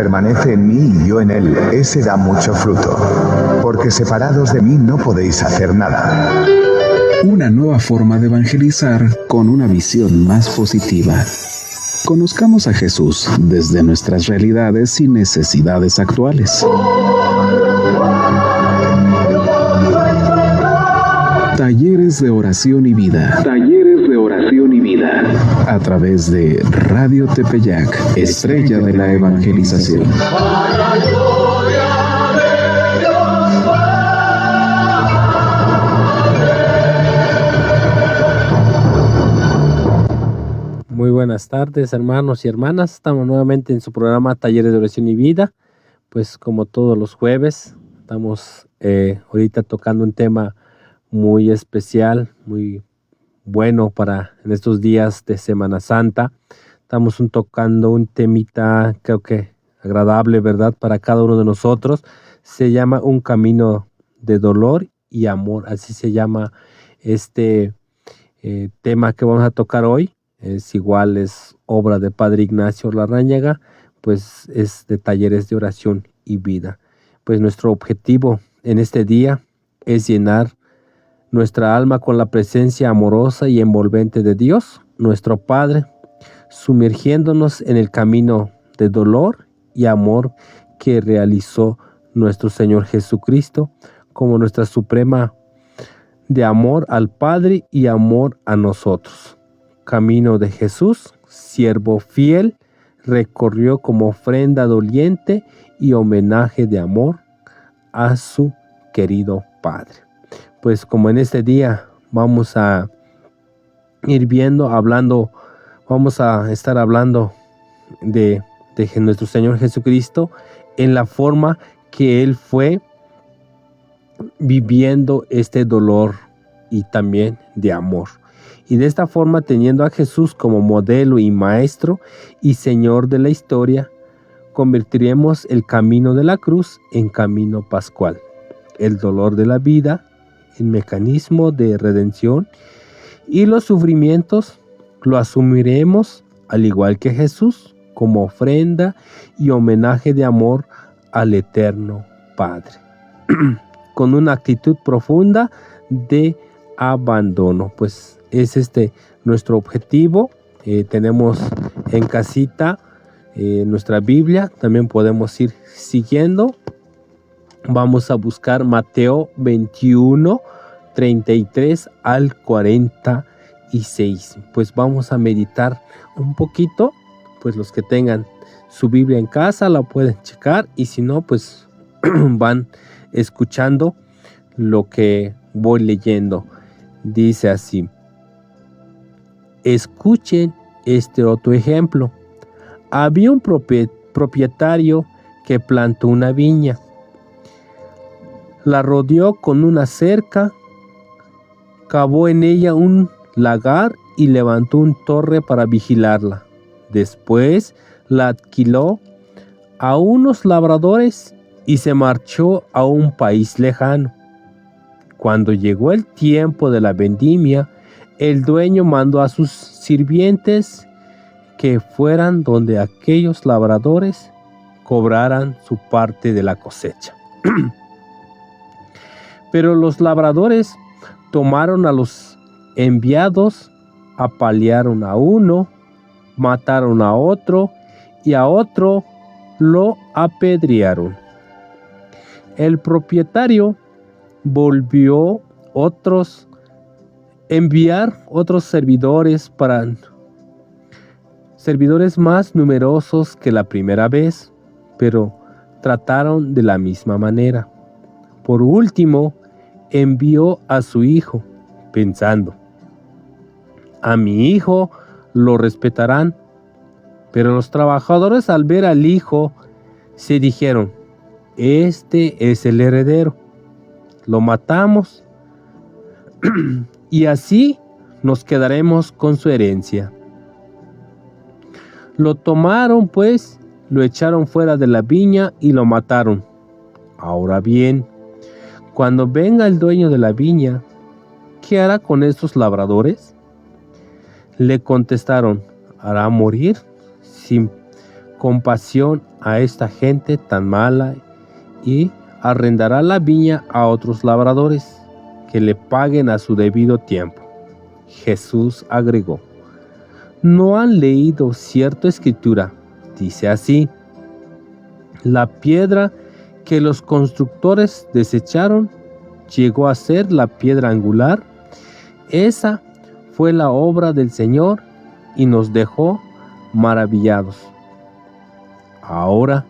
permanece en mí y yo en él, ese da mucho fruto. Porque separados de mí no podéis hacer nada. Una nueva forma de evangelizar con una visión más positiva. Conozcamos a Jesús desde nuestras realidades y necesidades actuales. Talleres de oración y vida. Talleres de oración y vida. A través de Radio Tepeyac, estrella de la evangelización. Muy buenas tardes, hermanos y hermanas. Estamos nuevamente en su programa Talleres de Oración y Vida. Pues como todos los jueves, estamos ahorita tocando un tema muy especial, muy bueno para en estos días de Semana Santa. Estamos tocando un temita, creo que agradable, ¿verdad? Para cada uno de nosotros. Se llama Un camino de dolor y amor. Así se llama este tema que vamos a tocar hoy. Es obra de Padre Ignacio Larrañaga, pues es de Talleres de Oración y Vida. Pues nuestro objetivo en este día es llenar nuestra alma con la presencia amorosa y envolvente de Dios, nuestro Padre, sumergiéndonos en el camino de dolor y amor que realizó nuestro Señor Jesucristo como nuestra suprema de amor al Padre y amor a nosotros. Camino de Jesús, siervo fiel, recorrió como ofrenda doliente y homenaje de amor a su querido Padre. Pues como en este día vamos a ir vamos a estar hablando de nuestro Señor Jesucristo en la forma que Él fue viviendo este dolor y también de amor. Y de esta forma, teniendo a Jesús como modelo y maestro y Señor de la historia, convertiremos el camino de la cruz en camino pascual, el dolor de la vida en mecanismo de redención, y los sufrimientos lo asumiremos, al igual que Jesús, como ofrenda y homenaje de amor al eterno Padre, con una actitud profunda de abandono. Pues es nuestro objetivo. Tenemos en casita nuestra Biblia, también podemos ir siguiendo. Vamos a buscar Mateo 21, 33 al 46. Pues vamos a meditar un poquito. Pues los que tengan su Biblia en casa la pueden checar, y si no, pues van escuchando lo que voy leyendo. Dice así: escuchen este otro ejemplo. Había un propietario que plantó una viña, la rodeó con una cerca, cavó en ella un lagar y levantó una torre para vigilarla. Después la alquiló a unos labradores y se marchó a un país lejano. Cuando llegó el tiempo de la vendimia, el dueño mandó a sus sirvientes que fueran donde aquellos labradores cobraran su parte de la cosecha. Pero los labradores tomaron a los enviados, apalearon a uno, mataron a otro y a otro lo apedrearon. El propietario volvió enviar otros servidores más numerosos que la primera vez, pero trataron de la misma manera. Por último, envió a su hijo, pensando: a mi hijo lo respetarán. Pero los trabajadores, al ver al hijo, se dijeron: este es el heredero, lo matamos y así nos quedaremos con su herencia. Lo tomaron pues, lo echaron fuera de la viña y lo mataron. Ahora bien, cuando venga el dueño de la viña, ¿qué hará con estos labradores? Le contestaron: hará morir sin compasión a esta gente tan mala y arrendará la viña a otros labradores que le paguen a su debido tiempo. Jesús agregó: ¿no han leído cierta escritura? Dice así: la piedra que los constructores desecharon llegó a ser la piedra angular. Esa fue la obra del Señor y nos dejó maravillados. Ahora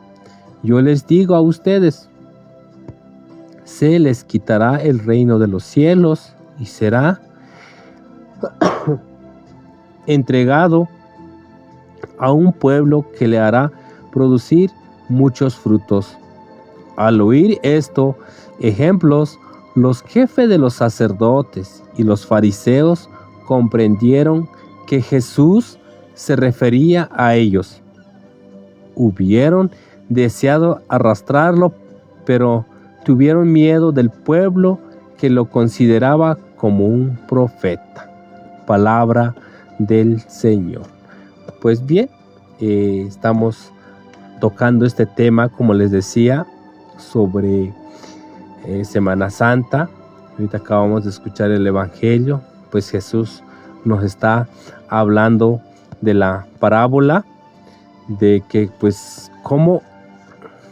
yo les digo a ustedes: se les quitará el reino de los cielos y será entregado a un pueblo que le hará producir muchos frutos. Al oír estos ejemplos, los jefes de los sacerdotes y los fariseos comprendieron que Jesús se refería a ellos. Hubieron deseado arrastrarlo, pero tuvieron miedo del pueblo que lo consideraba como un profeta. Palabra del Señor. Pues bien, estamos tocando este tema, como les decía, sobre Semana Santa. Ahorita acabamos de escuchar el Evangelio, pues Jesús nos está hablando de la parábola, de que pues cómo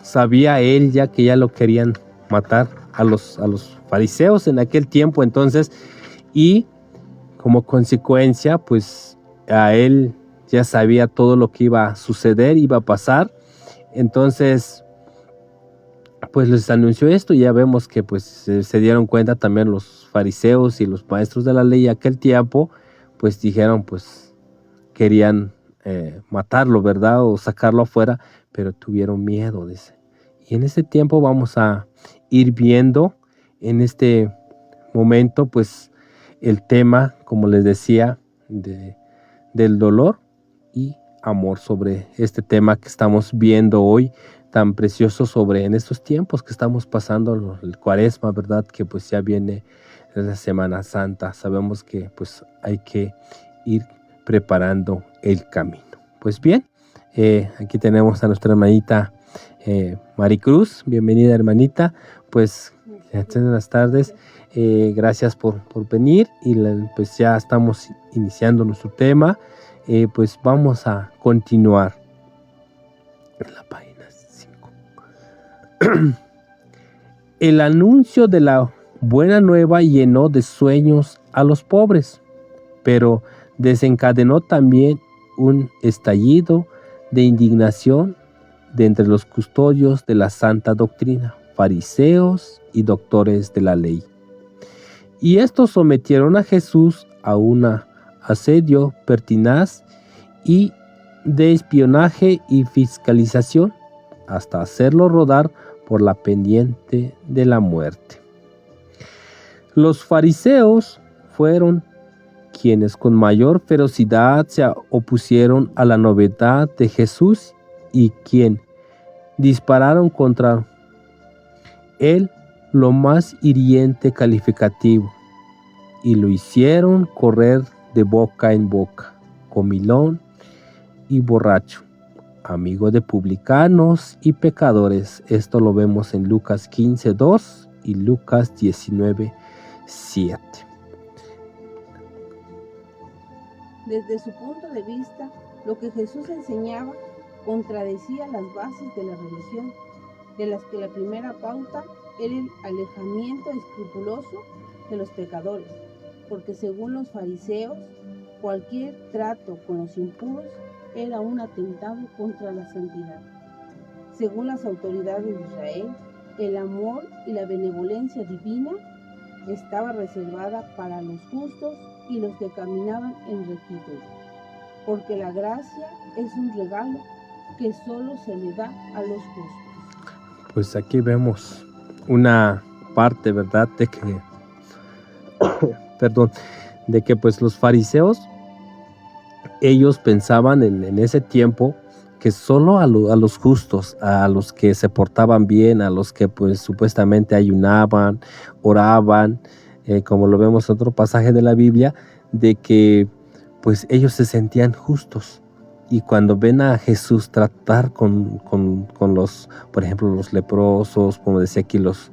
sabía él ya que ya lo querían matar a los fariseos en aquel tiempo. Entonces, y como consecuencia, pues a él ya sabía todo lo que iba a suceder, iba a pasar. Entonces, pues les anunció esto, y ya vemos que pues se dieron cuenta también los fariseos y los maestros de la ley aquel tiempo, pues dijeron, pues querían matarlo, ¿verdad? O sacarlo afuera, pero tuvieron miedo, dice. Y en este tiempo vamos a ir viendo en este momento, pues el tema, como les decía, del dolor y amor, sobre este tema que estamos viendo hoy, tan precioso, sobre en estos tiempos que estamos pasando, el Cuaresma, ¿verdad? Que pues ya viene la Semana Santa. Sabemos que pues hay que ir preparando el camino. Pues bien, aquí tenemos a nuestra hermanita Maricruz. Bienvenida, hermanita. Pues buenas tardes. Gracias por venir, y pues ya estamos iniciando nuestro tema. Pues vamos a continuar en la página 5. El anuncio de la buena nueva llenó de sueños a los pobres, pero desencadenó también un estallido de indignación de entre los custodios de la santa doctrina, fariseos y doctores de la ley. Y estos sometieron a Jesús a un asedio pertinaz y de espionaje y fiscalización, hasta hacerlo rodar por la pendiente de la muerte. Los fariseos fueron quienes con mayor ferocidad se opusieron a la novedad de Jesús, y quien dispararon contra él lo más hiriente calificativo, y lo hicieron correr de boca en boca: comilón y borracho, amigo de publicanos y pecadores. Esto lo vemos en Lucas 15:2 y Lucas 19:7. Desde su punto de vista, lo que Jesús enseñaba contradecía las bases de la religión, de las que la primera pauta era el alejamiento escrupuloso de los pecadores, porque según los fariseos, cualquier trato con los impuros era un atentado contra la santidad. Según las autoridades de Israel, el amor y la benevolencia divina estaba reservada para los justos y los que caminaban en rectitud, porque la gracia es un regalo que solo se le da a los justos. Pues aquí vemos una parte, ¿verdad?, de que de que pues los fariseos, ellos pensaban en ese tiempo que solo a los justos, a los que se portaban bien, a los que pues supuestamente ayunaban, oraban, como lo vemos en otro pasaje de la Biblia, de que pues ellos se sentían justos. Y cuando ven a Jesús tratar con los, por ejemplo, los leprosos, como decía aquí, los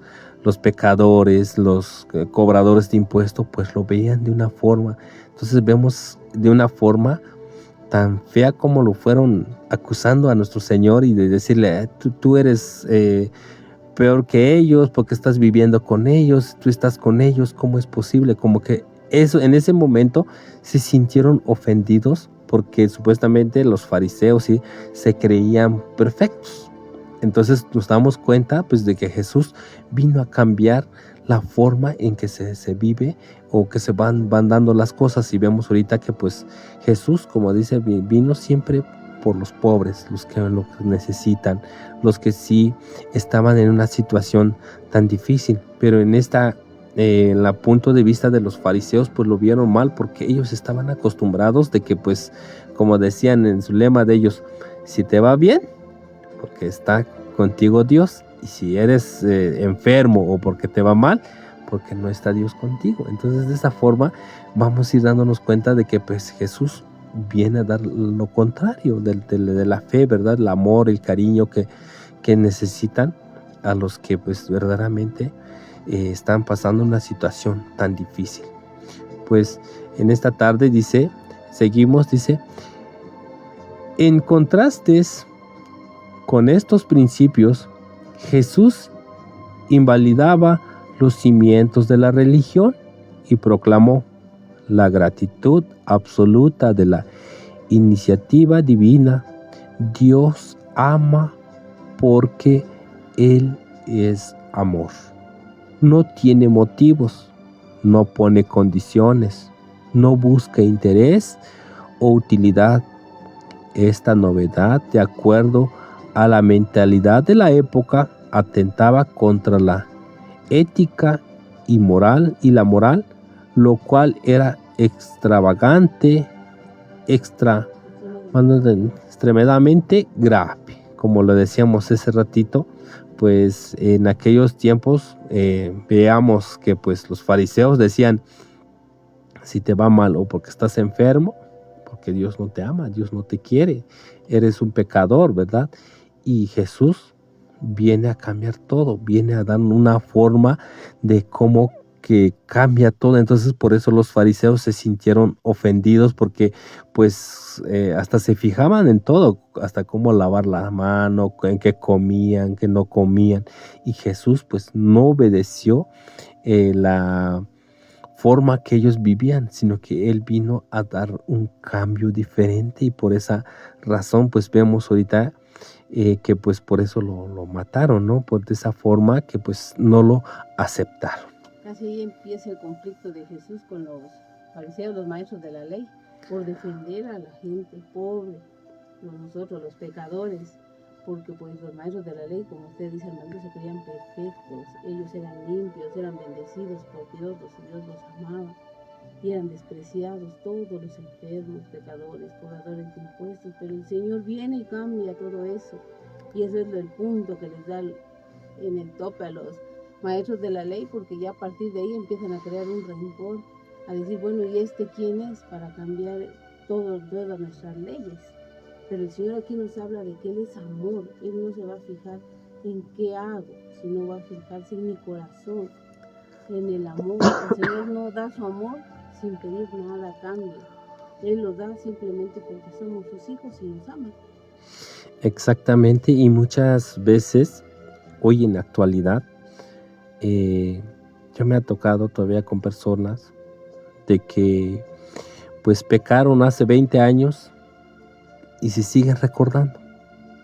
pecadores, los cobradores de impuestos, pues lo veían de una forma. Entonces vemos de una forma tan fea como lo fueron acusando a nuestro Señor y de decirle, tú eres peor que ellos porque estás viviendo con ellos, tú estás con ellos, ¿cómo es posible? Como que eso, en ese momento se sintieron ofendidos porque supuestamente los fariseos ¿sí? se creían perfectos. Entonces nos damos cuenta pues, de que Jesús vino a cambiar la forma en que se vive o que se van dando las cosas. Y vemos ahorita que pues Jesús, como dice, vino siempre por los pobres, los que lo necesitan, los que sí estaban en una situación tan difícil. Pero en la punto de vista de los fariseos, pues lo vieron mal porque ellos estaban acostumbrados de que pues, como decían en su lema de ellos, si te va bien, porque está contigo Dios, y si eres enfermo o porque te va mal, porque no está Dios contigo. Entonces de esa forma vamos a ir dándonos cuenta de que pues Jesús viene a dar lo contrario de la fe, ¿verdad? El amor, el cariño que necesitan a los que pues verdaderamente están pasando una situación tan difícil. Pues en esta tarde dice, en contrastes con estos principios, Jesús invalidaba los cimientos de la religión y proclamó la gratitud absoluta de la iniciativa divina. Dios ama porque Él es amor. No tiene motivos, no pone condiciones, no busca interés o utilidad. Esta novedad, de acuerdo a la mentalidad de la época, atentaba contra la ética y la moral, lo cual era extravagante, extremadamente grave. Como lo decíamos ese ratito, pues en aquellos tiempos veamos que pues los fariseos decían, si te va mal o porque estás enfermo, porque Dios no te ama, Dios no te quiere, eres un pecador, ¿verdad? Y Jesús viene a cambiar todo, viene a dar una forma de cómo que cambia todo. Entonces por eso los fariseos se sintieron ofendidos porque pues hasta se fijaban en todo, hasta cómo lavar la mano, en qué comían, qué no comían. Y Jesús pues no obedeció la forma que ellos vivían, sino que Él vino a dar un cambio diferente y por esa razón pues vemos ahorita que pues por eso lo mataron, ¿no? Por esa forma que pues no lo aceptaron. Casi ahí empieza el conflicto de Jesús con los fariseos, los maestros de la ley, por defender a la gente pobre, nosotros los pecadores, porque pues los maestros de la ley, como usted dice, hermano, se creían perfectos, ellos eran limpios, eran bendecidos por Dios, Dios los amaba, y eran despreciados todos los enfermos, pecadores, cobradores de impuestos, pero el Señor viene y cambia todo eso, y eso es el punto que les da en el tope a los maestros de la ley, porque ya a partir de ahí empiezan a crear un rencor, a decir, bueno, ¿y este quién es para cambiar todas nuestras leyes? Pero el Señor aquí nos habla de que Él es amor. Él no se va a fijar en qué hago, sino va a fijarse en mi corazón, en el amor. El Señor no da su amor sin pedir nada a cambio. Él lo da simplemente porque somos sus hijos y nos ama. Exactamente, y muchas veces, hoy en la actualidad, yo me ha tocado todavía con personas de que pues pecaron hace 20 años y se siguen recordando,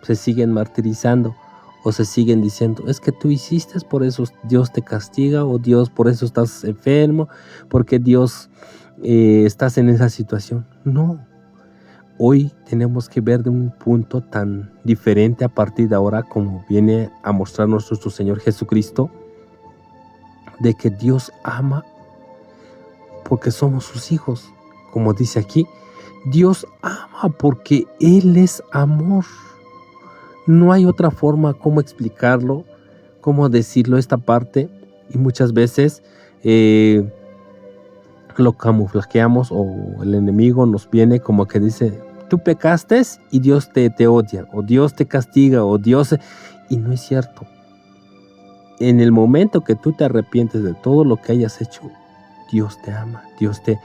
se siguen martirizando o se siguen diciendo, es que tú hiciste, por eso Dios te castiga, o Dios por eso estás enfermo, porque Dios estás en esa situación. No, hoy tenemos que ver de un punto tan diferente a partir de ahora, como viene a mostrarnos nuestro Señor Jesucristo, de que Dios ama porque somos sus hijos. Como dice aquí, Dios ama porque Él es amor. No hay otra forma cómo explicarlo, cómo decirlo esta parte, y muchas veces lo camuflajeamos, o el enemigo nos viene como que dice, tú pecaste y Dios te odia, o Dios te castiga, o Dios... Y no es cierto. En el momento que tú te arrepientes de todo lo que hayas hecho, Dios te ama, Dios te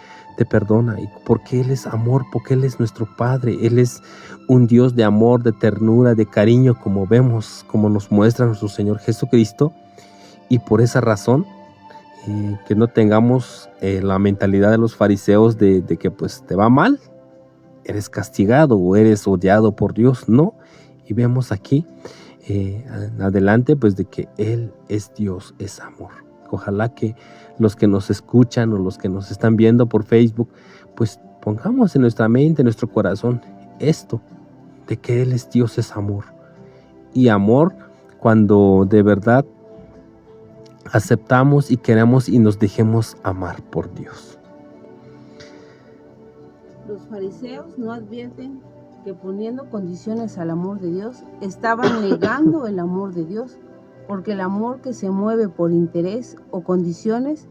perdona, y porque Él es amor, porque Él es nuestro Padre, Él es un Dios de amor, de ternura, de cariño, como vemos, como nos muestra nuestro Señor Jesucristo, y por esa razón, que no tengamos la mentalidad de los fariseos de que pues te va mal, eres castigado o eres odiado por Dios, no, y vemos aquí, adelante, pues de que Él es Dios, es amor. Ojalá que los que nos escuchan o los que nos están viendo por Facebook, pues pongamos en nuestra mente, en nuestro corazón, esto, de que Él es Dios, es amor. Y amor cuando de verdad aceptamos y queremos y nos dejemos amar por Dios. Los fariseos no advierten que poniendo condiciones al amor de Dios, estaban negando el amor de Dios, porque el amor que se mueve por interés o condiciones,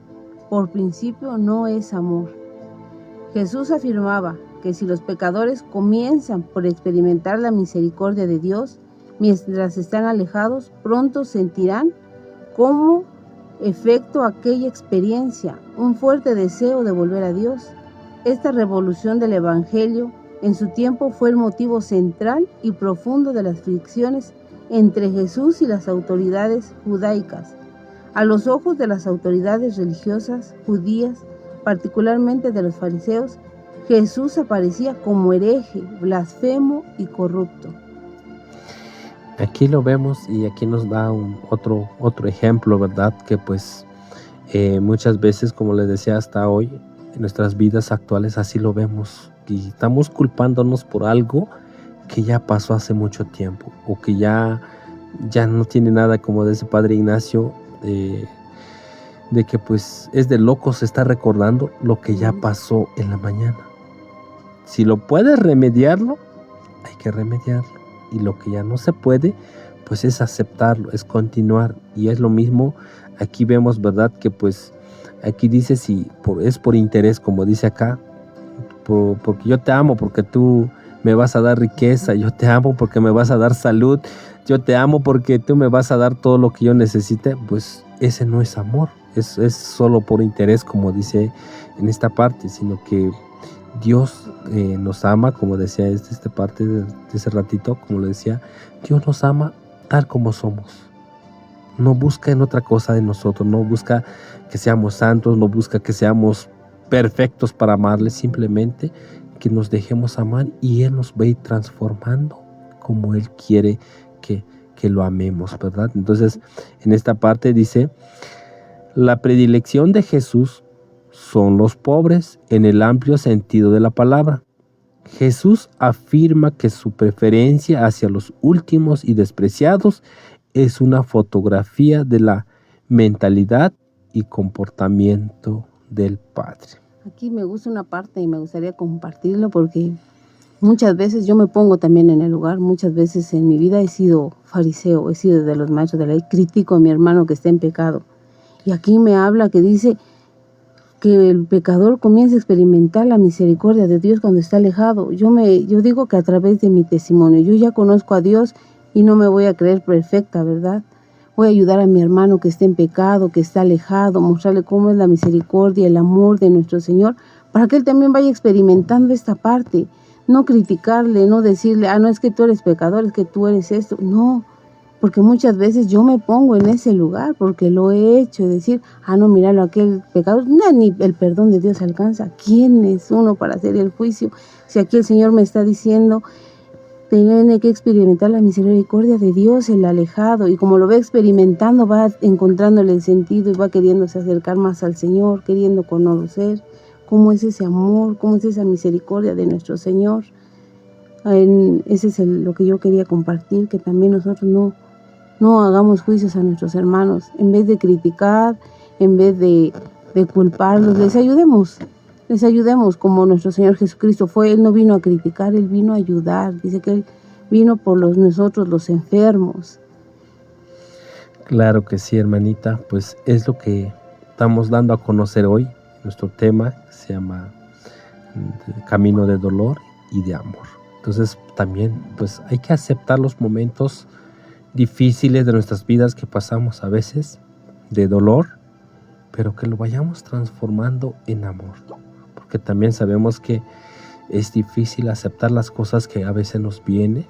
por principio no es amor. Jesús afirmaba que si los pecadores comienzan por experimentar la misericordia de Dios, mientras están alejados, pronto sentirán como efecto aquella experiencia, un fuerte deseo de volver a Dios. Esta revolución del Evangelio en su tiempo fue el motivo central y profundo de las fricciones entre Jesús y las autoridades judaicas. A los ojos de las autoridades religiosas judías, particularmente de los fariseos, Jesús aparecía como hereje, blasfemo y corrupto. Aquí lo vemos y aquí nos da otro ejemplo, ¿verdad? Que pues muchas veces, como les decía hasta hoy, en nuestras vidas actuales así lo vemos. Y estamos culpándonos por algo que ya pasó hace mucho tiempo, o que ya no tiene nada, como dice Padre Ignacio, de que pues es de locos estar recordando lo que ya pasó en la mañana. Si lo puedes remediarlo, hay que remediarlo, y lo que ya no se puede, pues es aceptarlo, es continuar. Y es lo mismo, aquí vemos, ¿verdad? Que pues aquí dice si es por interés, como dice acá, porque yo te amo, porque tú me vas a dar riqueza, yo te amo porque me vas a dar salud, yo te amo porque tú me vas a dar todo lo que yo necesite. Pues ese no es amor, es solo por interés, como dice en esta parte, sino que Dios nos ama, como decía esta parte de ese ratito, como le decía, Dios nos ama tal como somos. No busca en otra cosa de nosotros, no busca que seamos santos, no busca que seamos perfectos para amarle, simplemente que nos dejemos amar y Él nos va a ir transformando como Él quiere que lo amemos, ¿verdad? Entonces, en esta parte dice, la predilección de Jesús son los pobres en el amplio sentido de la palabra. Jesús afirma que su preferencia hacia los últimos y despreciados es una fotografía de la mentalidad y comportamiento del Padre. Aquí me gusta una parte y me gustaría compartirlo porque muchas veces yo me pongo también en el lugar, muchas veces en mi vida he sido fariseo, he sido de los maestros de la ley, critico a mi hermano que está en pecado. Y aquí me habla que dice que el pecador comienza a experimentar la misericordia de Dios cuando está alejado. Yo digo que a través de mi testimonio, yo ya conozco a Dios y no me voy a creer perfecta, ¿verdad? Voy a ayudar a mi hermano que está en pecado, que está alejado, mostrarle cómo es la misericordia, el amor de nuestro Señor, para que él también vaya experimentando esta parte. No criticarle, no decirle, no es que tú eres pecador, es que tú eres esto. No, porque muchas veces yo me pongo en ese lugar, porque lo he hecho, decir, no, míralo, aquel pecador, ni el perdón de Dios alcanza. ¿Quién es uno para hacer el juicio? Si aquí el Señor me está diciendo, tiene que experimentar la misericordia de Dios, el alejado, y como lo va experimentando, va encontrándole el sentido y va queriéndose acercar más al Señor, queriendo conocer cómo es ese amor, cómo es esa misericordia de nuestro Señor. Ese es lo que yo quería compartir, que también nosotros no hagamos juicios a nuestros hermanos, en vez de criticar, en vez de culparlos, les ayudemos como nuestro Señor Jesucristo fue. Él no vino a criticar, Él vino a ayudar. Dice que Él vino por nosotros los enfermos. Claro que sí, hermanita, pues es lo que estamos dando a conocer hoy. Nuestro tema se llama Camino de dolor y de amor. Entonces también pues hay que aceptar los momentos difíciles de nuestras vidas que pasamos a veces, de dolor, pero que lo vayamos transformando en amor. Porque también sabemos que es difícil aceptar las cosas que a veces nos vienen.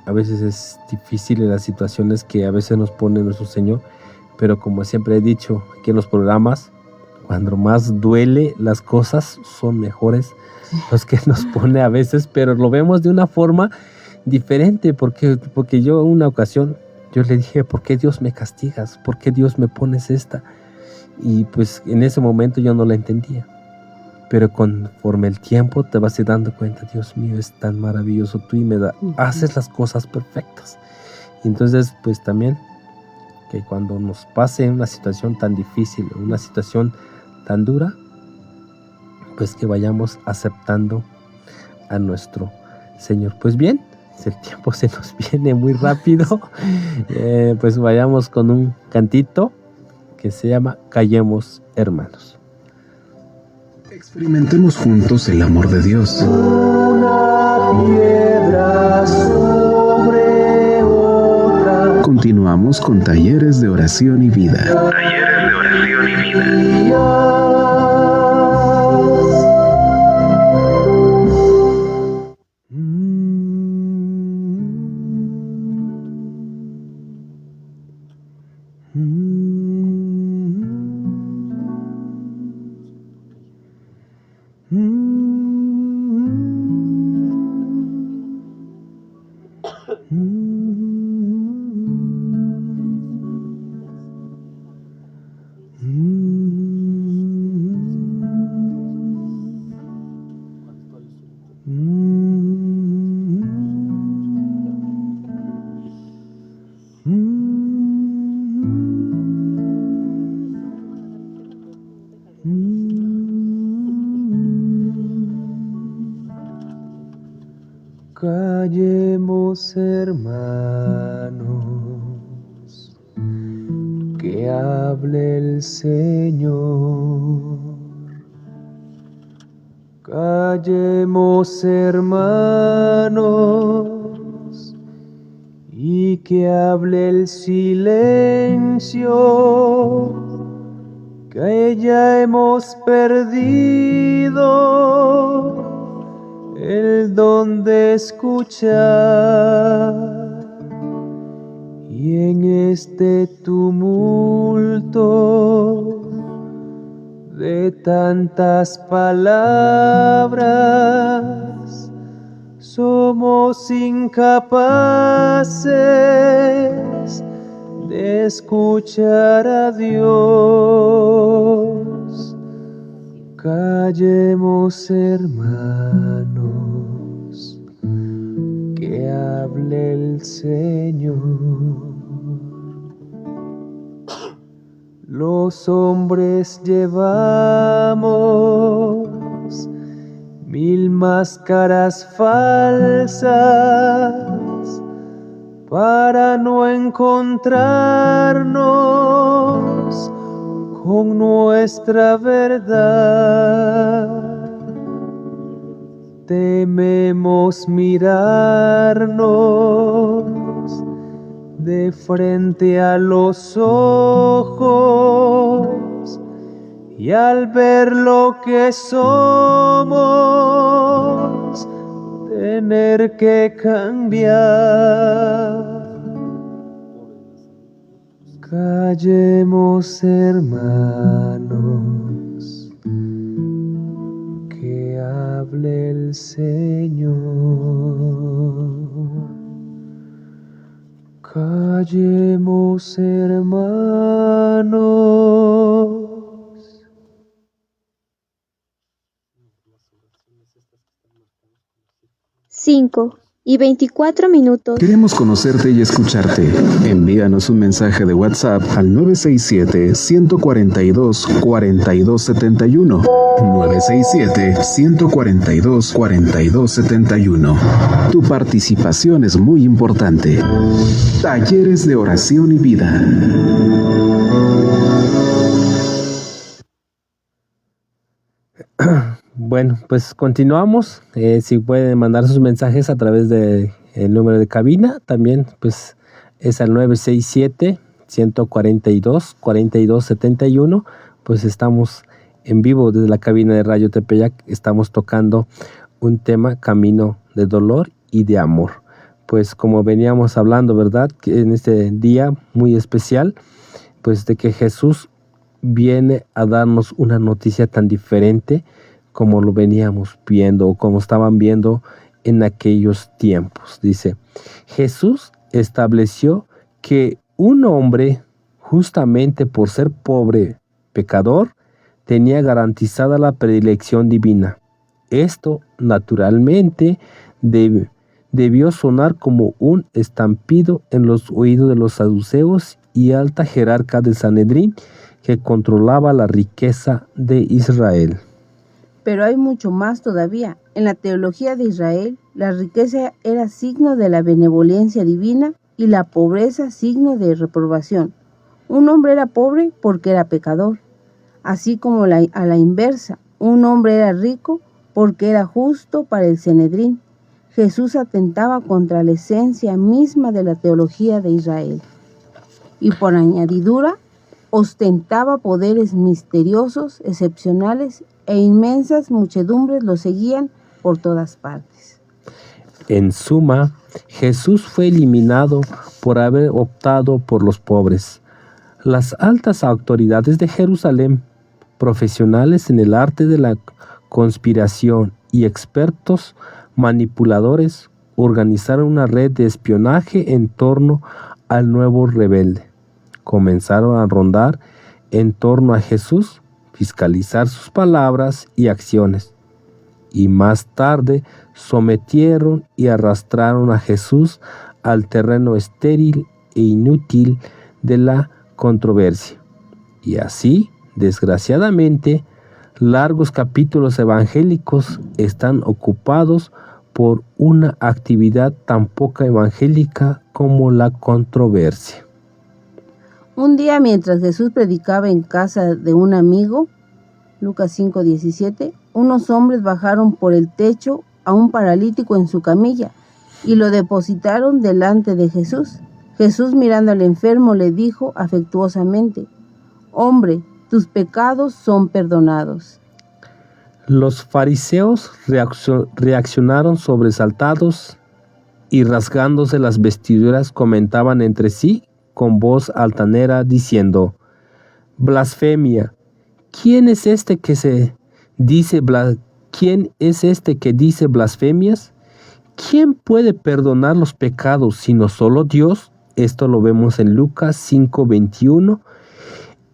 A veces es difícil en las situaciones que a veces nos pone nuestro Señor. Pero como siempre he dicho aquí en los programas, cuando más duele las cosas son mejores los que nos pone a veces. Pero lo vemos de una forma diferente. Porque yo en una ocasión, yo le dije, ¿por qué Dios me castigas? ¿Por qué Dios me pones esta? Y pues en ese momento yo no la entendía. Pero conforme el tiempo te vas dando cuenta, Dios mío, es tan maravilloso tú y haces las cosas perfectas. Y entonces, pues también, que cuando nos pase una situación tan difícil, una situación tan dura, pues que vayamos aceptando a nuestro Señor. Pues bien, el tiempo se nos viene muy rápido. Pues vayamos con un cantito que se llama Callemos, hermanos. Experimentemos juntos el amor de Dios. Una piedra sobre otra. Continuamos con Talleres de Oración y Vida. Talleres de Oración y Vida. Callemos, hermanos, que hable el Señor. Callemos, hermanos, y que hable el silencio, que ya hemos perdido el don de escuchar, y en este tumulto de tantas palabras somos incapaces de escuchar a Dios. Callemos, hermanos, que hable el Señor. Los hombres llevamos 1000 máscaras falsas para no encontrarnos con nuestra verdad. Tememos mirarnos de frente a los ojos, y al ver lo que somos, tener que cambiar. Callemos, hermanos, que hable el Señor. Callemos, hermanos. 5:24. Queremos conocerte y escucharte. Envíanos un mensaje de WhatsApp al 967-142-4271. 967-142-4271. Tu participación es muy importante. Talleres de Oración y Vida. Bueno, pues continuamos. Si pueden mandar sus mensajes a través del número de cabina, también pues es al 967-142-4271. Pues estamos en vivo desde la cabina de Radio Tepeyac. Estamos tocando un tema, camino de dolor y de amor. Pues como veníamos hablando, ¿verdad? Que en este día muy especial, pues de que Jesús viene a darnos una noticia tan diferente como lo veníamos viendo o como estaban viendo en aquellos tiempos. Dice, Jesús estableció que un hombre, justamente por ser pobre, pecador, tenía garantizada la predilección divina. Esto, naturalmente, debió sonar como un estampido en los oídos de los saduceos y alta jerarca del Sanedrín, que controlaba la riqueza de Israel. Pero hay mucho más todavía. En la teología de Israel, la riqueza era signo de la benevolencia divina y la pobreza signo de reprobación. Un hombre era pobre porque era pecador, así como a la inversa, un hombre era rico porque era justo para el Sanedrín. Jesús atentaba contra la esencia misma de la teología de Israel y por añadidura ostentaba poderes misteriosos, excepcionales e inmensas muchedumbres lo seguían por todas partes. En suma, Jesús fue eliminado por haber optado por los pobres. Las altas autoridades de Jerusalén, profesionales en el arte de la conspiración y expertos manipuladores, organizaron una red de espionaje en torno al nuevo rebelde. Comenzaron a rondar en torno a Jesús, fiscalizar sus palabras y acciones, y más tarde sometieron y arrastraron a Jesús al terreno estéril e inútil de la controversia. Y así, desgraciadamente, largos capítulos evangélicos están ocupados por una actividad tan poco evangélica como la controversia. Un día, mientras Jesús predicaba en casa de un amigo, Lucas 5:17, unos hombres bajaron por el techo a un paralítico en su camilla y lo depositaron delante de Jesús. Jesús, mirando al enfermo, le dijo afectuosamente: «Hombre, tus pecados son perdonados». Los fariseos reaccionaron sobresaltados y rasgándose las vestiduras comentaban entre sí con voz altanera diciendo: «Blasfemia. ¿Quién es este que dice blasfemias? ¿Quién puede perdonar los pecados sino solo Dios?». Esto lo vemos en Lucas 5:21.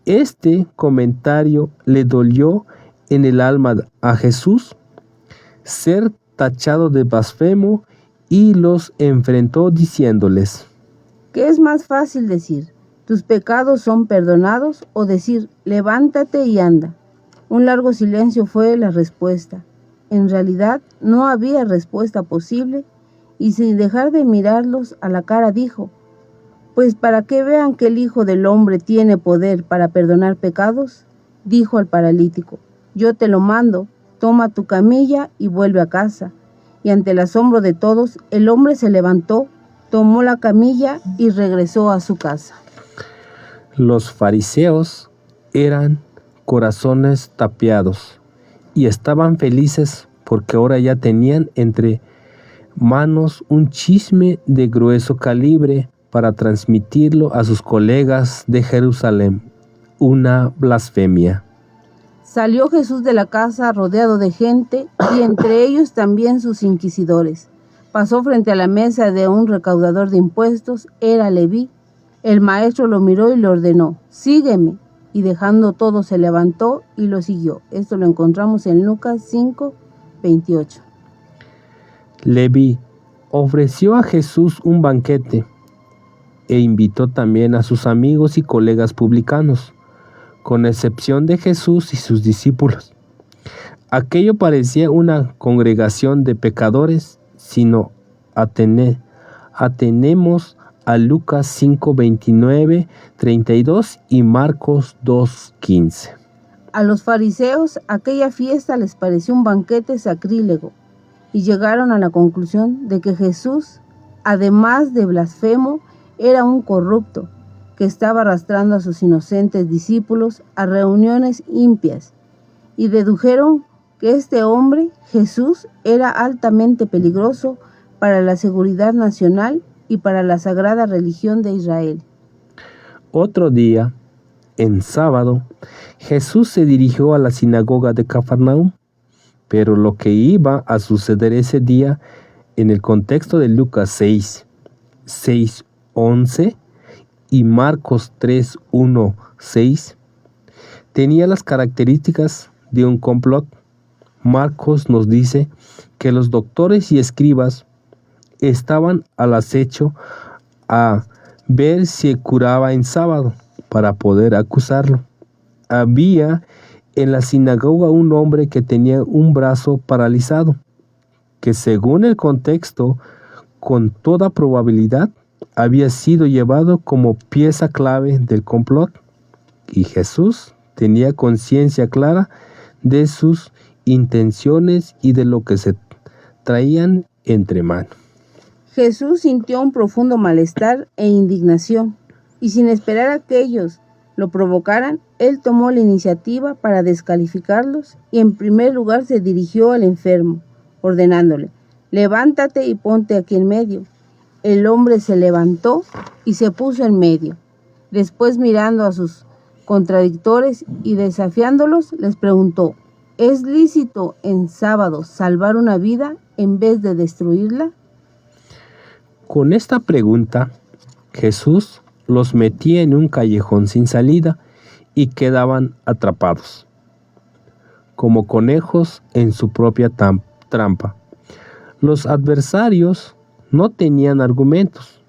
Este comentario le dolió en el alma a Jesús ser tachado de blasfemo y los enfrentó diciéndoles: ¿Qué es más fácil decir, tus pecados son perdonados, o decir, levántate y anda? Un largo silencio fue la respuesta. En realidad no había respuesta posible, y sin dejar de mirarlos a la cara dijo: pues para que vean que el Hijo del Hombre tiene poder para perdonar pecados, dijo al paralítico: yo te lo mando, toma tu camilla y vuelve a casa. Y ante el asombro de todos, el hombre se levantó, tomó la camilla y regresó a su casa. Los fariseos eran corazones tapiados y estaban felices porque ahora ya tenían entre manos un chisme de grueso calibre para transmitirlo a sus colegas de Jerusalén, una blasfemia. Salió Jesús de la casa rodeado de gente y entre ellos también sus inquisidores. Pasó frente a la mesa de un recaudador de impuestos, era Leví. El maestro lo miró y le ordenó: sígueme. Y dejando todo se levantó y lo siguió. Esto lo encontramos en Lucas 5:28. Leví ofreció a Jesús un banquete e invitó también a sus amigos y colegas publicanos, con excepción de Jesús y sus discípulos. Aquello parecía una congregación de pecadores, sino atenemos a Lucas 5:29, 32 y Marcos 2:15. A los fariseos aquella fiesta les pareció un banquete sacrílego y llegaron a la conclusión de que Jesús, además de blasfemo, era un corrupto que estaba arrastrando a sus inocentes discípulos a reuniones impias, y dedujeron que este hombre, Jesús, era altamente peligroso para la seguridad nacional y para la sagrada religión de Israel. Otro día, en sábado, Jesús se dirigió a la sinagoga de Cafarnaúm, pero lo que iba a suceder ese día en el contexto de Lucas 6:11 y Marcos 3:1-6 tenía las características de un complot. Marcos nos dice que los doctores y escribas estaban al acecho a ver si curaba en sábado para poder acusarlo. Había en la sinagoga un hombre que tenía un brazo paralizado, que según el contexto, con toda probabilidad, había sido llevado como pieza clave del complot, y Jesús tenía conciencia clara de sus intenciones y de lo que se traían entre manos. Jesús sintió un profundo malestar e indignación, y sin esperar a que ellos lo provocaran, él tomó la iniciativa para descalificarlos y en primer lugar se dirigió al enfermo, ordenándole: levántate y ponte aquí en medio. El hombre se levantó y se puso en medio. Después, mirando a sus contradictores y desafiándolos, les preguntó: ¿es lícito en sábado salvar una vida en vez de destruirla? Con esta pregunta, Jesús los metía en un callejón sin salida y quedaban atrapados, como conejos en su propia trampa. Los adversarios no tenían argumentos,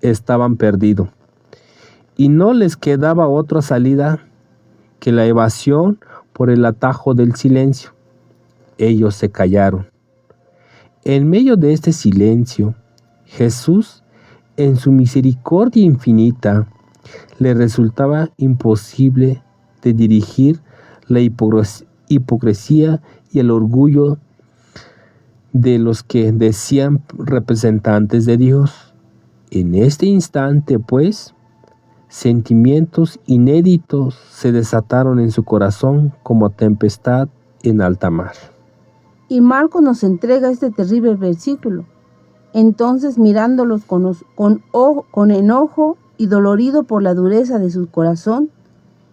estaban perdidos, y no les quedaba otra salida que la evasión por el atajo del silencio. Ellos se callaron. En medio de este silencio, Jesús, en su misericordia infinita, le resultaba imposible de dirigir la hipocresía y el orgullo de los que decían representantes de Dios. En este instante, pues, sentimientos inéditos se desataron en su corazón como tempestad en alta mar. Y Marcos nos entrega este terrible versículo. Entonces, mirándolos con enojo y dolorido por la dureza de su corazón,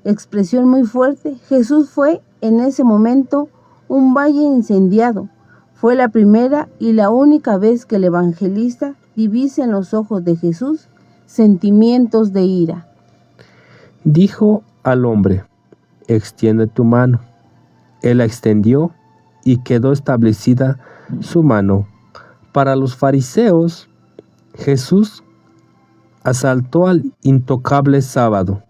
expresión muy fuerte, Jesús fue en ese momento un valle incendiado. Fue la primera y la única vez que el evangelista divisa en los ojos de Jesús sentimientos de ira. Dijo al hombre: extiende tu mano. Él la extendió y quedó establecida su mano. Para los fariseos, Jesús asaltó al intocable sábado.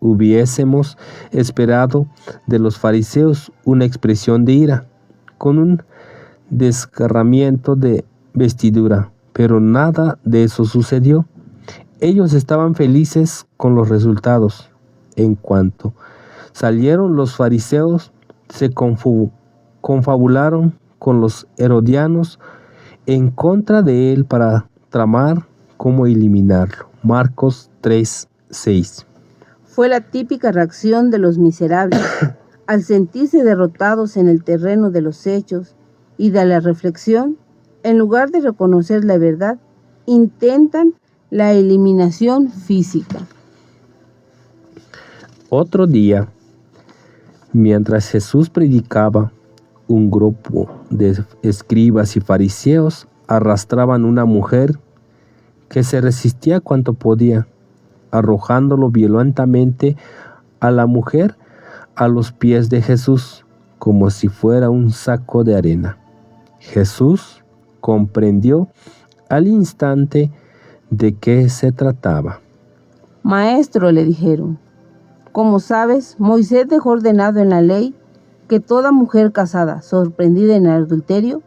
Hubiésemos esperado de los fariseos una expresión de ira, con un desgarramiento de vestidura, pero nada de eso sucedió. Ellos estaban felices con los resultados. En cuanto salieron los fariseos, se confabularon con los herodianos en contra de él para tramar cómo eliminarlo. Marcos 3:6. Fue la típica reacción de los miserables al sentirse derrotados en el terreno de los hechos y de la reflexión. En lugar de reconocer la verdad, intentan la eliminación física. Otro día, mientras Jesús predicaba, un grupo de escribas y fariseos arrastraban una mujer que se resistía cuanto podía, arrojándolo violentamente a la mujer a los pies de Jesús, como si fuera un saco de arena. Jesús comprendió al instante de qué se trataba. Maestro, le dijeron, como sabes, Moisés dejó ordenado en la ley que toda mujer casada, sorprendida en el adulterio,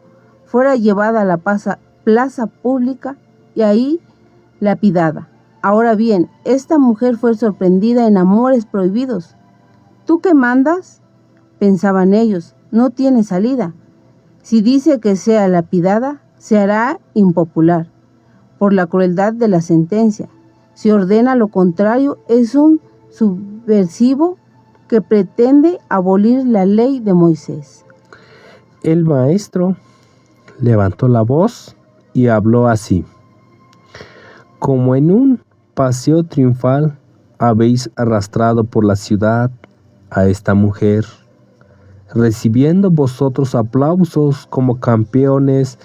fuera llevada a la plaza pública y ahí lapidada. Ahora bien, esta mujer fue sorprendida en amores prohibidos. ¿Tú qué mandas? pensaban ellos, no tiene salida. Si dice que sea lapidada, se hará impopular por la crueldad de la sentencia. Si ordena lo contrario, es un subversivo que pretende abolir la ley de Moisés. El maestro levantó la voz y habló así: como en un paseo triunfal habéis arrastrado por la ciudad a esta mujer, recibiendo vosotros aplausos como campeones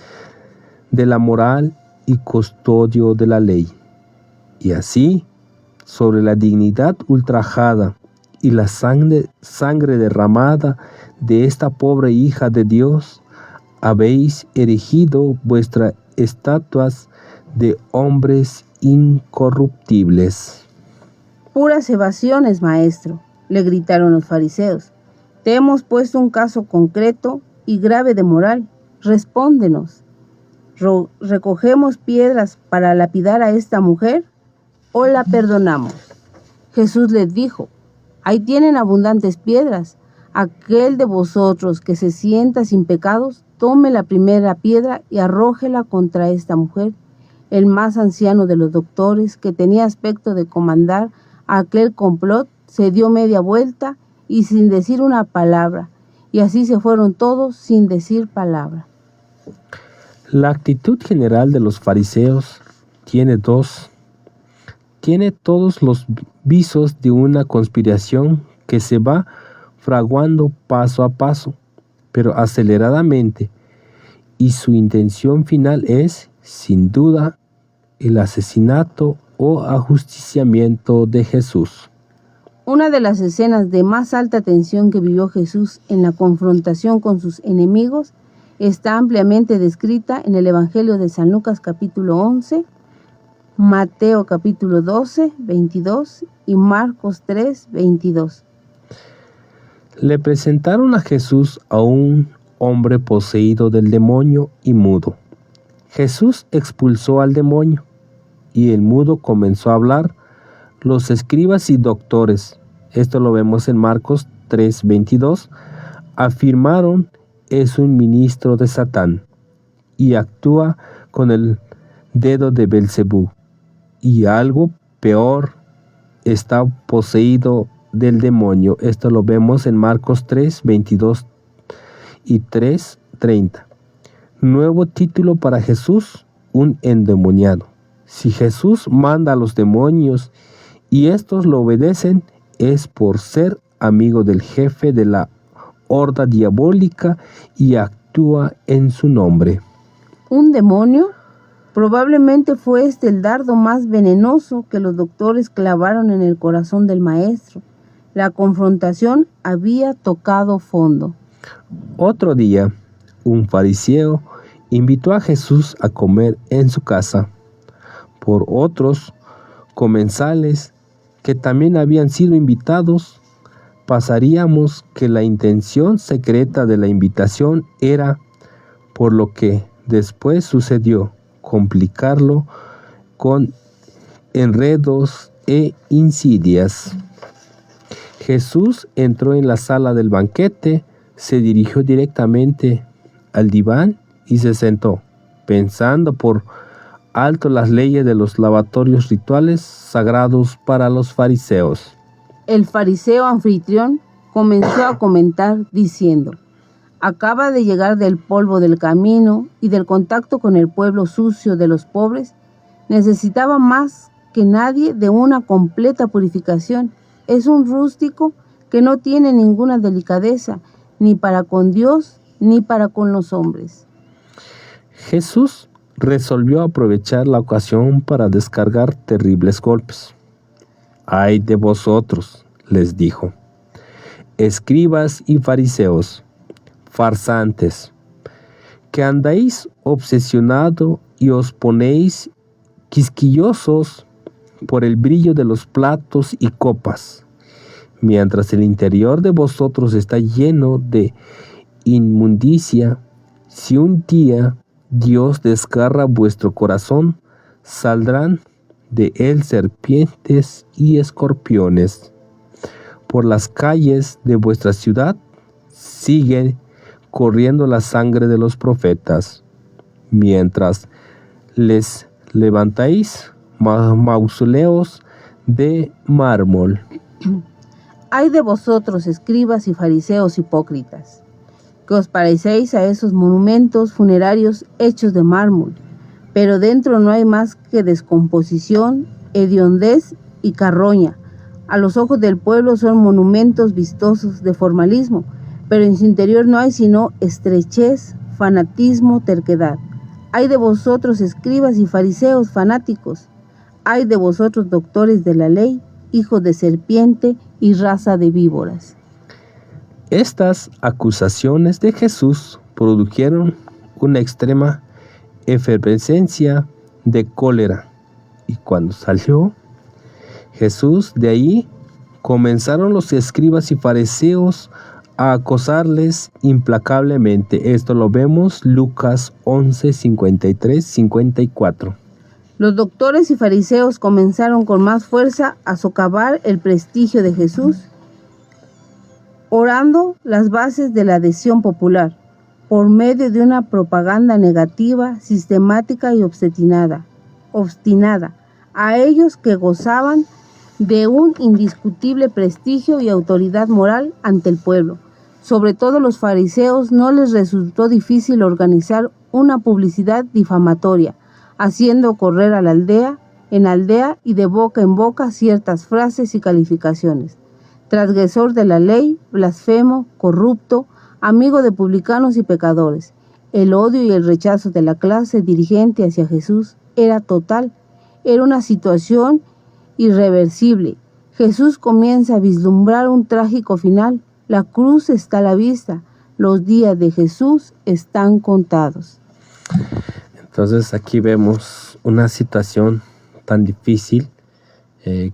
de la moral y custodio de la ley. Y así, sobre la dignidad ultrajada y la sangre derramada de esta pobre hija de Dios, habéis erigido vuestras estatuas de hombres incorruptibles. Puras evasiones, maestro, le gritaron los fariseos. Te hemos puesto un caso concreto y grave de moral. Respóndenos. ¿Recogemos piedras para lapidar a esta mujer o la perdonamos? Jesús les dijo: ahí tienen abundantes piedras. Aquel de vosotros que se sienta sin pecados, tome la primera piedra y arrójela contra esta mujer. El más anciano de los doctores, que tenía aspecto de comandar aquel complot, se dio media vuelta y sin decir una palabra, y así se fueron todos sin decir palabra. La actitud general de los fariseos tiene todos los visos de una conspiración que se va fraguando paso a paso, pero aceleradamente, y su intención final es, sin duda, el asesinato o ajusticiamiento de Jesús. Una de las escenas de más alta tensión que vivió Jesús en la confrontación con sus enemigos está ampliamente descrita en el Evangelio de San Lucas capítulo 11, Mateo capítulo 12, 22 y Marcos 3, 22. Le presentaron a Jesús a un hombre poseído del demonio y mudo. Jesús expulsó al demonio y el mudo comenzó a hablar. Los escribas y doctores, esto lo vemos en Marcos 3, 22, afirmaron: es un ministro de Satán y actúa con el dedo de Belcebú. Y algo peor, está poseído del demonio. Esto lo vemos en Marcos 3, 22 y 3, 30. Nuevo título para Jesús: un endemoniado. Si Jesús manda a los demonios y estos lo obedecen, es por ser amigo del jefe de la horda diabólica y actúa en su nombre. ¿Un demonio? Probablemente fue este el dardo más venenoso que los doctores clavaron en el corazón del maestro. La confrontación había tocado fondo. Otro día, un fariseo invitó a Jesús a comer en su casa. Por otros comensales que también habían sido invitados, pasaríamos que la intención secreta de la invitación era, por lo que después sucedió, complicarlo con enredos e insidias. Jesús entró en la sala del banquete, se dirigió directamente al diván y se sentó, pensando por alto las leyes de los lavatorios rituales sagrados para los fariseos. El fariseo anfitrión comenzó a comentar diciendo: acaba de llegar del polvo del camino y del contacto con el pueblo sucio de los pobres. Necesitaba más que nadie de una completa purificación. Es un rústico que no tiene ninguna delicadeza, ni para con Dios ni para con los hombres. Jesús resolvió aprovechar la ocasión para descargar terribles golpes. ¡Ay de vosotros!, les dijo, escribas y fariseos, farsantes, que andáis obsesionado y os ponéis quisquillosos por el brillo de los platos y copas, mientras el interior de vosotros está lleno de inmundicia. Si un día Dios desgarra vuestro corazón, saldrán de él serpientes y escorpiones. Por las calles de vuestra ciudad sigue corriendo la sangre de los profetas, mientras les levantáis mausoleos de mármol. Ay de vosotros, escribas y fariseos hipócritas, que os parecéis a esos monumentos funerarios hechos de mármol, pero dentro no hay más que descomposición, hediondez y carroña. A los ojos del pueblo son monumentos vistosos de formalismo, pero en su interior no hay sino estrechez, fanatismo, terquedad. Ay de vosotros, escribas y fariseos fanáticos, ay de vosotros, doctores de la ley, hijos de serpiente y raza de víboras. Estas acusaciones de Jesús produjeron una extrema efervescencia de cólera, y cuando salió Jesús de ahí, comenzaron los escribas y fariseos a acosarles implacablemente. Esto lo vemos Lucas 11, 53, 54. Los doctores y fariseos comenzaron con más fuerza a socavar el prestigio de Jesús, orando las bases de la adhesión popular, por medio de una propaganda negativa, sistemática y obstinada, a ellos que gozaban de un indiscutible prestigio y autoridad moral ante el pueblo. Sobre todo los fariseos no les resultó difícil organizar una publicidad difamatoria, haciendo correr a la aldea en aldea y de boca en boca ciertas frases y calificaciones. Transgresor de la ley, blasfemo, corrupto, amigo de publicanos y pecadores. El odio y el rechazo de la clase dirigente hacia Jesús era total. Era una situación irreversible. Jesús comienza a vislumbrar un trágico final. La cruz está a la vista. Los días de Jesús están contados. Entonces aquí vemos una situación tan difícil,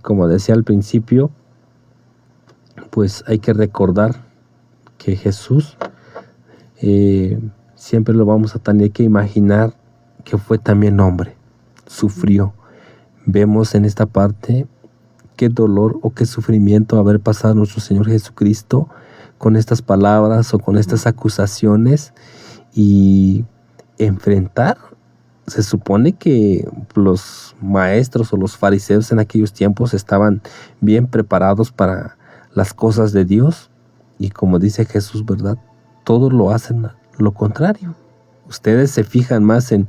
como decía al principio, pues hay que recordar que Jesús siempre lo vamos a tener que imaginar que fue también hombre, sufrió. Vemos en esta parte qué dolor o qué sufrimiento haber pasado nuestro Señor Jesucristo con estas palabras o con estas acusaciones y enfrentar. Se supone que los maestros o los fariseos en aquellos tiempos estaban bien preparados para las cosas de Dios y como dice Jesús, ¿verdad? Todos lo hacen lo contrario. Ustedes se fijan más en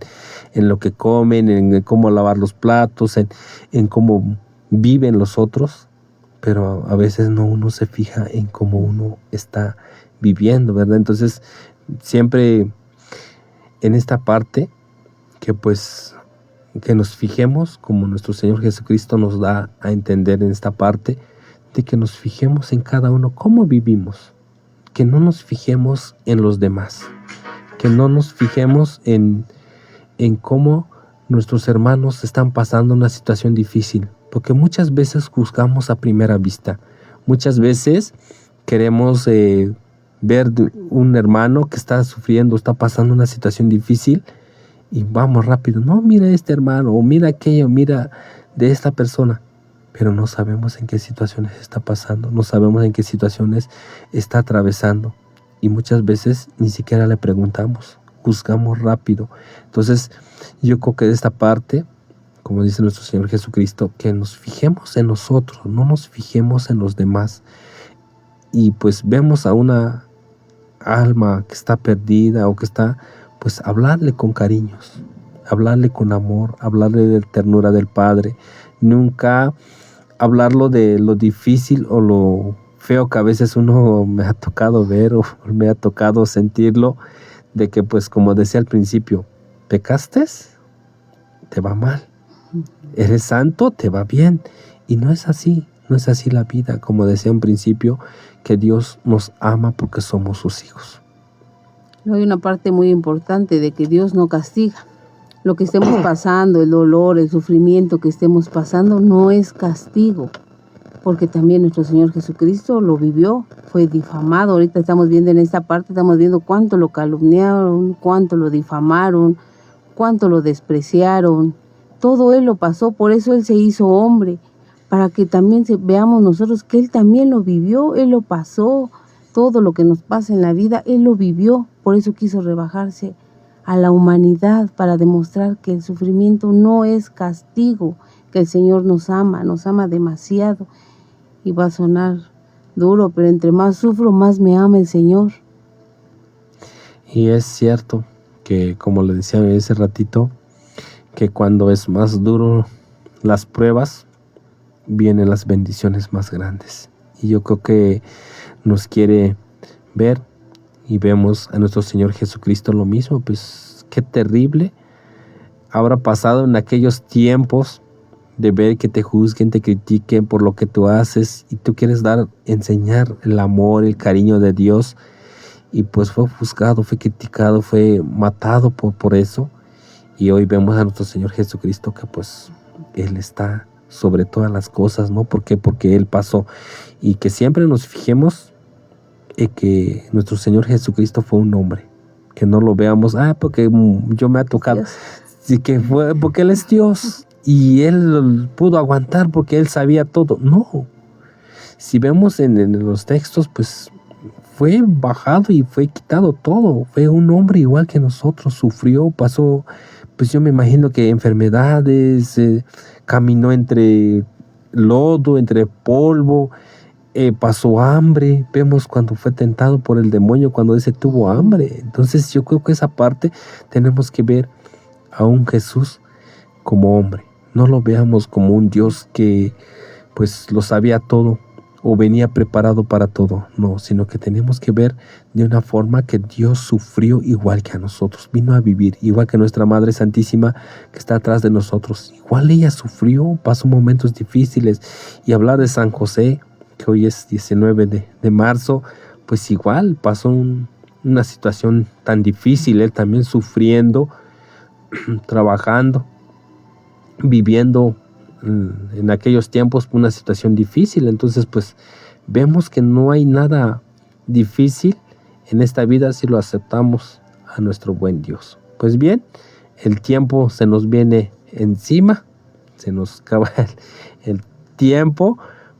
lo que comen, en cómo lavar los platos, en cómo viven los otros, pero a veces no uno se fija en cómo uno está viviendo, ¿verdad? Entonces, siempre en esta parte, que nos fijemos, como nuestro Señor Jesucristo nos da a entender en esta parte, de que nos fijemos en cada uno, cómo vivimos, que no nos fijemos en los demás, que no nos fijemos en cómo nuestros hermanos están pasando una situación difícil, porque muchas veces juzgamos a primera vista, muchas veces queremos ver un hermano que está sufriendo, está pasando una situación difícil, y vamos rápido, no, mira este hermano, o mira aquello, mira de esta persona, pero no sabemos en qué situaciones está pasando, no sabemos en qué situaciones está atravesando, y muchas veces ni siquiera le preguntamos, juzgamos rápido. Entonces, yo creo que de esta parte, como dice nuestro Señor Jesucristo, que nos fijemos en nosotros, no nos fijemos en los demás, y pues vemos a una alma que está perdida o que está, pues hablarle con cariños, hablarle con amor, hablarle de la ternura del Padre, nunca hablarlo de lo difícil o lo feo que a veces uno me ha tocado ver o me ha tocado sentirlo, de que pues como decía al principio, pecaste, te va mal, eres santo, te va bien, y no es así, no es así la vida, como decía en principio, que Dios nos ama porque somos sus hijos. Hay una parte muy importante de que Dios no castiga. Lo que estemos pasando, el dolor, el sufrimiento que estemos pasando, no es castigo. Porque también nuestro Señor Jesucristo lo vivió, fue difamado. Ahorita estamos viendo en esta parte, estamos viendo cuánto lo calumniaron, cuánto lo difamaron, cuánto lo despreciaron. Todo Él lo pasó, por eso Él se hizo hombre. Para que también veamos nosotros que Él también lo vivió, Él lo pasó. todo lo que nos pasa en la vida, Él lo vivió. Por eso quiso rebajarse a la humanidad para demostrar que el sufrimiento no es castigo, que el Señor nos ama demasiado. Y va a sonar duro, pero entre más sufro, más me ama el Señor. Y es cierto que, como le decía ese ratito, que cuando es más duro las pruebas, vienen las bendiciones más grandes. Y yo creo que nos quiere ver y vemos a nuestro Señor Jesucristo lo mismo. Pues qué terrible habrá pasado en aquellos tiempos de ver que te juzguen, te critiquen por lo que tú haces y tú quieres enseñar el amor, el cariño de Dios, y pues fue juzgado, fue criticado, fue matado por eso. Y hoy vemos a nuestro Señor Jesucristo que pues Él está sobre todas las cosas, ¿no? ¿Por qué? Porque Él pasó. Y que siempre nos fijemos en que nuestro Señor Jesucristo fue un hombre, que no lo veamos, porque yo me ha tocado, sí, que fue porque Él es Dios y Él pudo aguantar porque Él sabía todo. No, si vemos en los textos, pues fue bajado y fue quitado todo. Fue un hombre igual que nosotros, sufrió, pasó, pues yo me imagino que enfermedades, caminó entre lodo, entre polvo, pasó hambre. Vemos cuando fue tentado por el demonio, cuando ese tuvo hambre. Entonces yo creo que esa parte tenemos que ver a un Jesús como hombre. No lo veamos como un Dios que pues lo sabía todo o venía preparado para todo. No, sino que tenemos que ver de una forma que Dios sufrió igual que a nosotros. Vino a vivir igual que nuestra Madre Santísima que está atrás de nosotros. Igual ella sufrió, pasó momentos difíciles. Y hablar de San José, que hoy es 19 de marzo, pues igual pasó una situación tan difícil. Él también sufriendo, trabajando, viviendo en aquellos tiempos una situación difícil. Entonces pues vemos que no hay nada difícil en esta vida si lo aceptamos a nuestro buen Dios. Pues bien, el tiempo se nos viene encima, se nos acaba el tiempo,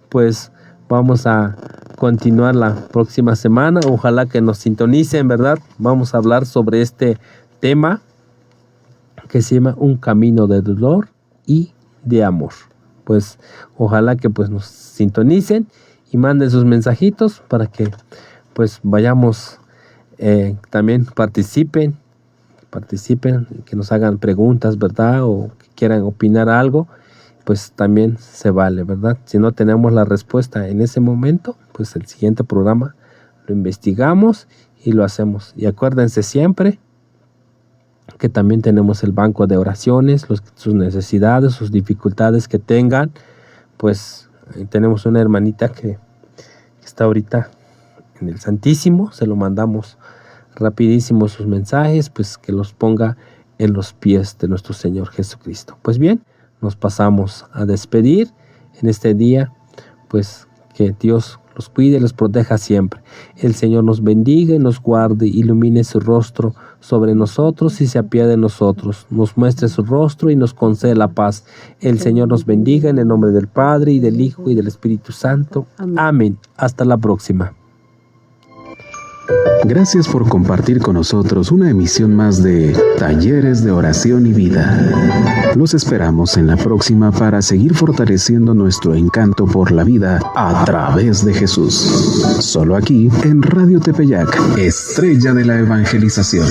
pues vamos a continuar la próxima semana. Ojalá que nos sintonicen, ¿verdad? Vamos a hablar sobre este tema que se llama Un camino de dolor y de amor. Pues ojalá que pues nos sintonicen y manden sus mensajitos para que pues vayamos, también participen, que nos hagan preguntas, ¿verdad? O que quieran opinar algo, pues también se vale, ¿verdad? Si no tenemos la respuesta en ese momento, pues el siguiente programa lo investigamos y lo hacemos. Y acuérdense siempre que también tenemos el banco de oraciones, sus necesidades, sus dificultades que tengan. Pues tenemos una hermanita que está ahorita en el Santísimo, se lo mandamos rapidísimo sus mensajes, pues que los ponga en los pies de nuestro Señor Jesucristo. Pues bien, nos pasamos a despedir en este día, pues que Dios los cuide y los proteja siempre. El Señor nos bendiga y nos guarde, ilumine su rostro sobre nosotros y se apiade de nosotros, nos muestre su rostro y nos conceda la paz. El Señor nos bendiga en el nombre del Padre y del Hijo y del Espíritu Santo. Amén. Hasta la próxima. Gracias por compartir con nosotros una emisión más de Talleres de Oración y Vida. Los esperamos en la próxima para seguir fortaleciendo nuestro encanto por la vida a través de Jesús. Solo aquí en Radio Tepeyac, Estrella de la Evangelización.